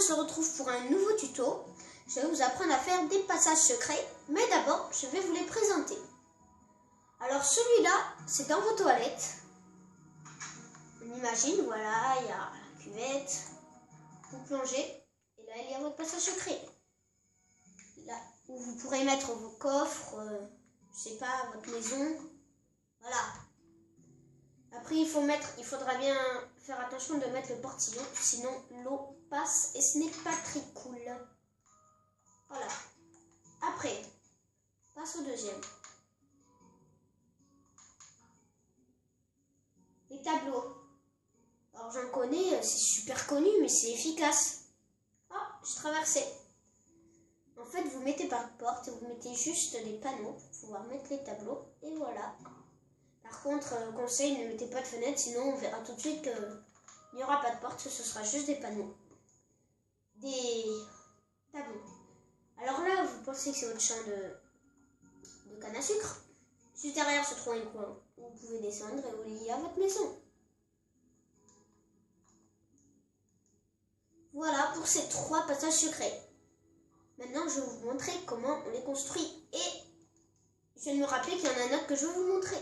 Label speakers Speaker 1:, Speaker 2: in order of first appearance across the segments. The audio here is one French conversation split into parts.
Speaker 1: se retrouve pour un nouveau tuto. Je vais vous apprendre à faire des passages secrets, mais d'abord, je vais vous les présenter. Alors celui-là, c'est dans vos toilettes. On imagine, voilà, il y a la cuvette, vous plongez, et là il y a votre passage secret. Là où vous pourrez mettre vos coffres, je sais pas, votre maison, voilà. Après il faudra bien faire attention de mettre le portillon, sinon l'eau passe et ce n'est pas très cool. Voilà. Après, passe au deuxième. Les tableaux. Alors j'en connais, c'est super connu, mais c'est efficace. Ah, j'ai traversé. En fait, vous mettez pas de porte, vous mettez juste des panneaux pour pouvoir mettre les tableaux. Et voilà. Par contre, conseil, ne mettez pas de fenêtre, sinon on verra tout de suite qu'il n'y aura pas de porte, ce sera juste des panneaux. Des tableaux. Alors là, vous pensez que c'est votre champ de canne à sucre. Juste derrière se trouve un coin où vous pouvez descendre et où il y a votre maison. Voilà pour ces 3 passages secrets. Maintenant, je vais vous montrer comment on les construit. Et je viens de me rappeler qu'il y en a un autre que je vais vous montrer.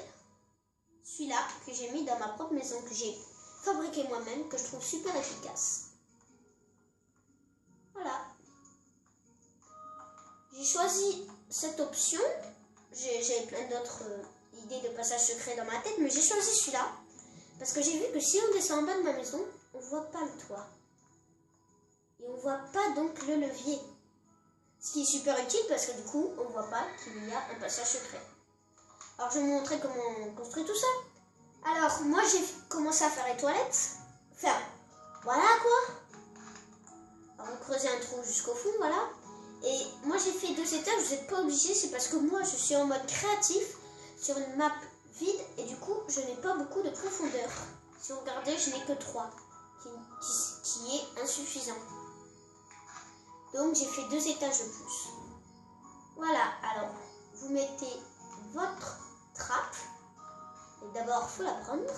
Speaker 1: Celui-là que j'ai mis dans ma propre maison, que j'ai fabriqué moi-même, que je trouve super efficace. Voilà. J'ai choisi cette option. J'ai plein d'autres idées de passages secrets dans ma tête, mais j'ai choisi celui-là parce que j'ai vu que si on descend en bas de ma maison, on ne voit pas le toit. Et on ne voit pas donc le levier. Ce qui est super utile parce que du coup, on ne voit pas qu'il y a un passage secret. Alors, je vais vous montrer comment on construit tout ça. Alors, moi, j'ai commencé à faire les toilettes. Enfin, voilà quoi. Alors, vous creusez un trou jusqu'au fond, voilà. Et moi, j'ai fait 2 étages. Vous n'êtes pas obligé, c'est parce que moi, je suis en mode créatif sur une map vide. Et du coup, je n'ai pas beaucoup de profondeur. Si vous regardez, je n'ai que 3, qui est insuffisant. Donc, j'ai fait 2 étages de plus. Voilà, alors, vous mettez votre trappe. Et d'abord, il faut la prendre.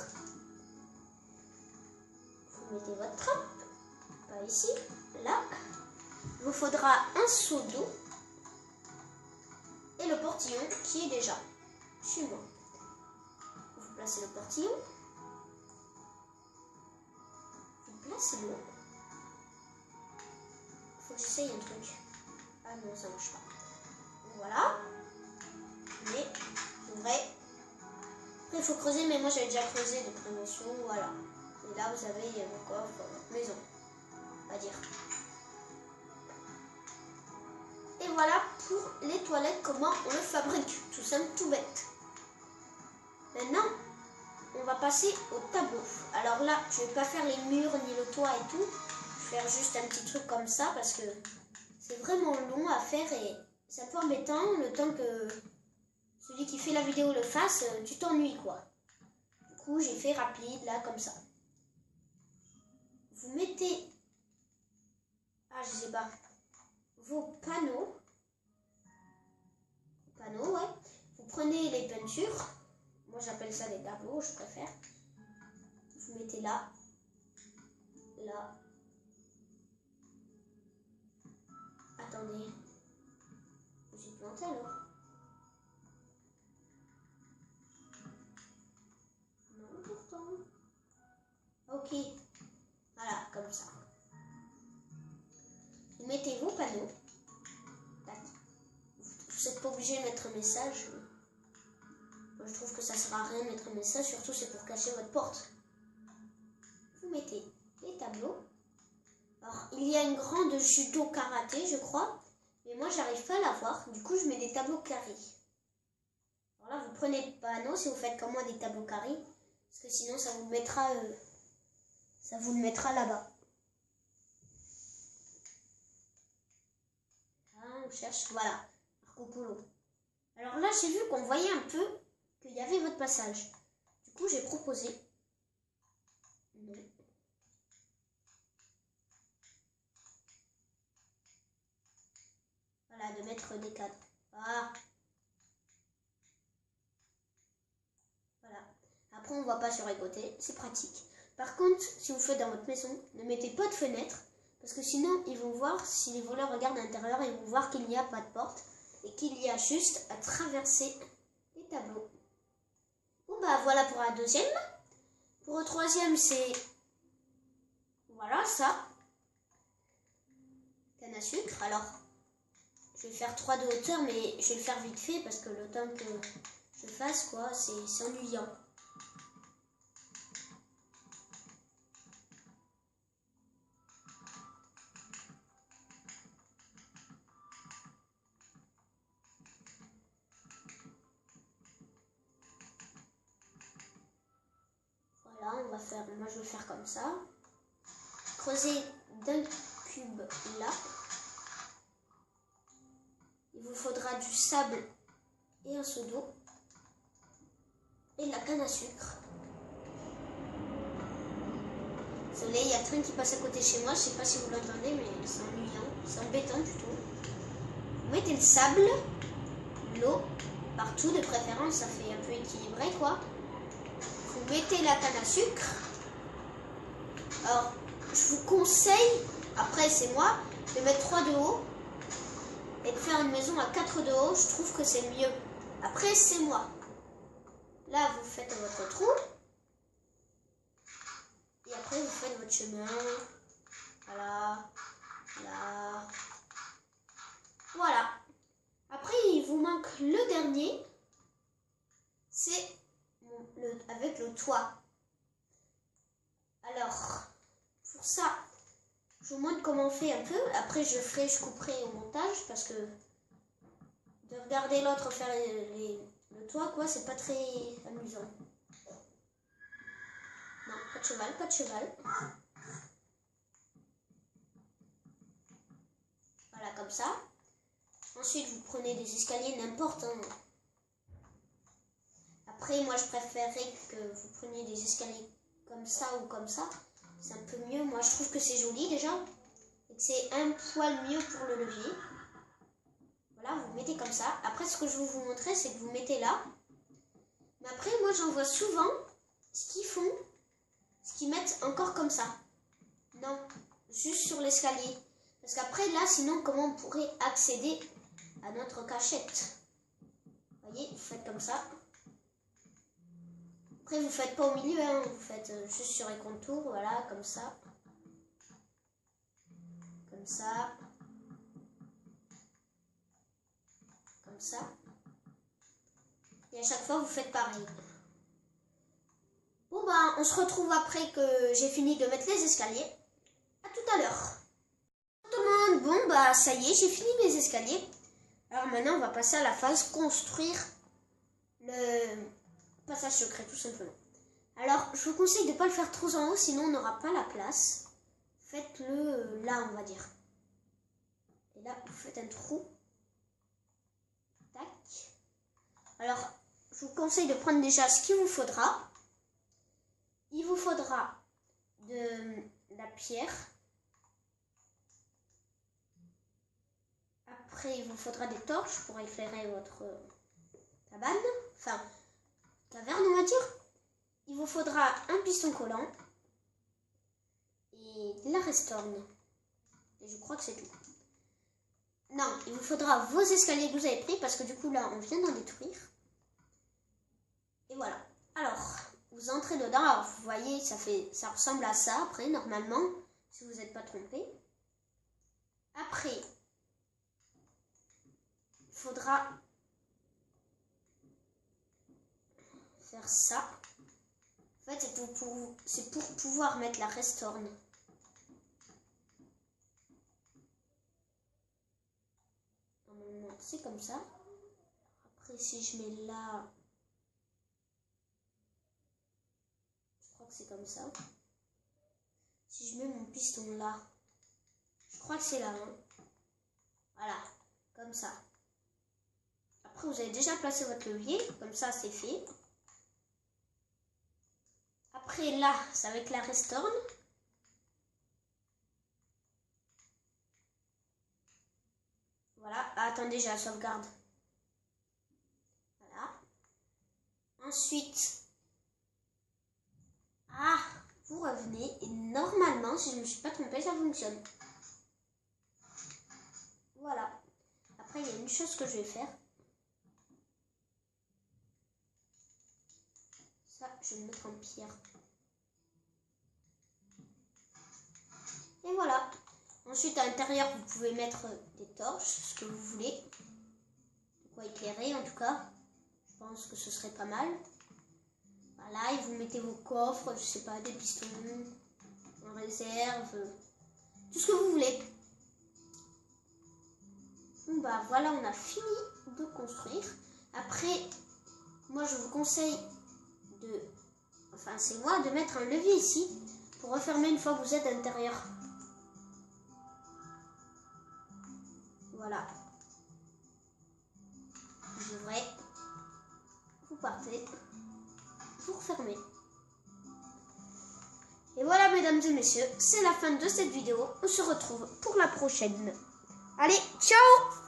Speaker 1: Vous mettez votre trappe. Pas ici, là. Il vous faudra un seau d'eau. Et le portillon qui est déjà chez moi. Vous placez le portillon. Vous placez l'eau. Il faut que j'essaye un truc. Ah non, ça ne marche pas. Voilà. Mais, c'est vrai. Après, il faut creuser, mais moi j'avais déjà creusé de prévention. Voilà. Et là, vous avez vos coffres, votre maison. On va dire. Et voilà pour les toilettes, comment on le fabrique. Tout simple, tout bête. Maintenant, on va passer au tableau. Alors là, je ne vais pas faire les murs ni le toit et tout. Je vais faire juste un petit truc comme ça parce que c'est vraiment long à faire et c'est un peu embêtant le temps que celui qui fait la vidéo le fasse, tu t'ennuies quoi. Du coup, j'ai fait rapide là comme ça. Vous mettez, je sais pas, vos panneaux. Ouais. Vous prenez les peintures. Moi, j'appelle ça des tableaux, je préfère. Vous mettez là. Là. Attendez. Je suis planté alors. Non, pourtant. Ok. Voilà, comme ça. Vous mettez vos panneaux. Vous n'êtes pas obligé de mettre un message. Moi, je trouve que ça ne sert à rien de mettre un message, surtout c'est pour cacher votre porte. Vous mettez les tableaux. Alors, il y a une grande judo karaté, je crois, mais moi, j'arrive pas à la voir. Du coup, je mets des tableaux carrés. Alors là, vous prenez le panneau si vous faites comme moi des tableaux carrés, parce que sinon, ça vous le mettra là-bas. On cherche, voilà. Alors là, j'ai vu qu'on voyait un peu qu'il y avait votre passage. Du coup, j'ai proposé. Non. Voilà, de mettre des cadres. Voilà. Après, on ne voit pas sur les côtés. C'est pratique. Par contre, si vous faites dans votre maison, ne mettez pas de fenêtre. Parce que sinon, ils vont voir, si les voleurs regardent à l'intérieur, ils vont voir qu'il n'y a pas de porte et qu'il y a juste à traverser les tableaux. Bon bah voilà pour la deuxième. Pour le troisième, c'est... Voilà, ça. Canne à sucre. Alors, je vais faire 3 de hauteur, mais je vais le faire vite fait parce que le temps que je fasse, quoi, c'est ennuyant. Voilà, on va faire... Moi, je vais faire comme ça. Creuser d'un cube là. Il vous faudra du sable et un seau d'eau et de la canne à sucre. Désolé, il y a le train qui passe à côté de chez moi, je sais pas si vous l'entendez, mais c'est ennuyant, c'est embêtant plutôt. Vous mettez le sable, l'eau, partout de préférence, ça fait un peu équilibré quoi. Vous mettez la canne à sucre. Alors, je vous conseille, après c'est moi, de mettre 3 de haut et de faire une maison à 4 de haut, je trouve que c'est mieux. Après, c'est moi. Là, vous faites votre trou. Et après, vous faites votre chemin. Voilà. Là. Voilà. Après, il vous manque le dernier. C'est avec le toit. Alors, pour ça, je vous montre comment on fait un peu. Après, je couperai au montage parce que de regarder l'autre faire le toit, quoi, c'est pas très amusant. Non, pas de cheval, pas de cheval. Voilà, comme ça. Ensuite, vous prenez des escaliers, n'importe. Hein. Après, moi, je préférerais que vous preniez des escaliers comme ça ou comme ça. C'est un peu mieux. Moi, je trouve que c'est joli déjà. Et que c'est un poil mieux pour le levier. Voilà, vous mettez comme ça. Après, ce que je vais vous montrer, c'est que vous mettez là. Mais après, moi, j'en vois souvent ce qu'ils font, ce qu'ils mettent encore comme ça. Non, juste sur l'escalier. Parce qu'après, là, sinon, comment on pourrait accéder à notre cachette? Vous voyez, vous faites comme ça. Après, vous ne faites pas au milieu, hein, vous faites juste sur les contours, voilà, comme ça. Comme ça. Comme ça. Et à chaque fois, vous faites pareil. Bon, ben, on se retrouve après que j'ai fini de mettre les escaliers. À tout à l'heure. Tout le monde, bon, bah, ça y est, j'ai fini mes escaliers. Alors maintenant, on va passer à la phase construire le passage secret, tout simplement. Alors, je vous conseille de ne pas le faire trop en haut, sinon on n'aura pas la place. Faites-le là, on va dire. Et là, vous faites un trou. Tac. Alors, je vous conseille de prendre déjà ce qu'il vous faudra. Il vous faudra de la pierre. Après, il vous faudra des torches pour éclairer votre cabane. Enfin, caverne, on va dire. Il vous faudra un piston collant et de la restorne. Et je crois que c'est tout. Non, il vous faudra vos escaliers que vous avez pris parce que du coup là, on vient d'en détruire. Et voilà. Alors, vous entrez dedans. Alors, vous voyez, ça ressemble à ça après, normalement, si vous n'êtes pas trompé. Après, il faudra faire ça. En fait, c'est pour pouvoir mettre la restorne. Normalement, c'est comme ça. Après, si je mets là, je crois que c'est comme ça. Si je mets mon piston là, je crois que c'est là. Hein. Voilà, comme ça. Après, vous avez déjà placé votre levier, comme ça, c'est fait. Après, là, c'est avec la restorne. Voilà. Ah, attendez, j'ai la sauvegarde. Voilà. Ensuite, vous revenez et normalement, si je ne me suis pas trompée, ça fonctionne. Voilà. Après, il y a une chose que je vais faire. Ça, je vais le mettre en pierre. Et voilà. Ensuite, à l'intérieur, vous pouvez mettre des torches, ce que vous voulez. De quoi éclairer, en tout cas. Je pense que ce serait pas mal. Voilà, et vous mettez vos coffres, je sais pas, des pistons, en réserve, tout ce que vous voulez. Bon bah voilà, on a fini de construire. Après, moi je vous conseille c'est moi, de mettre un levier ici pour refermer une fois que vous êtes à l'intérieur. Voilà. Vous ouvrez, vous partez, vous refermez. Et voilà, mesdames et messieurs, c'est la fin de cette vidéo. On se retrouve pour la prochaine. Allez, ciao!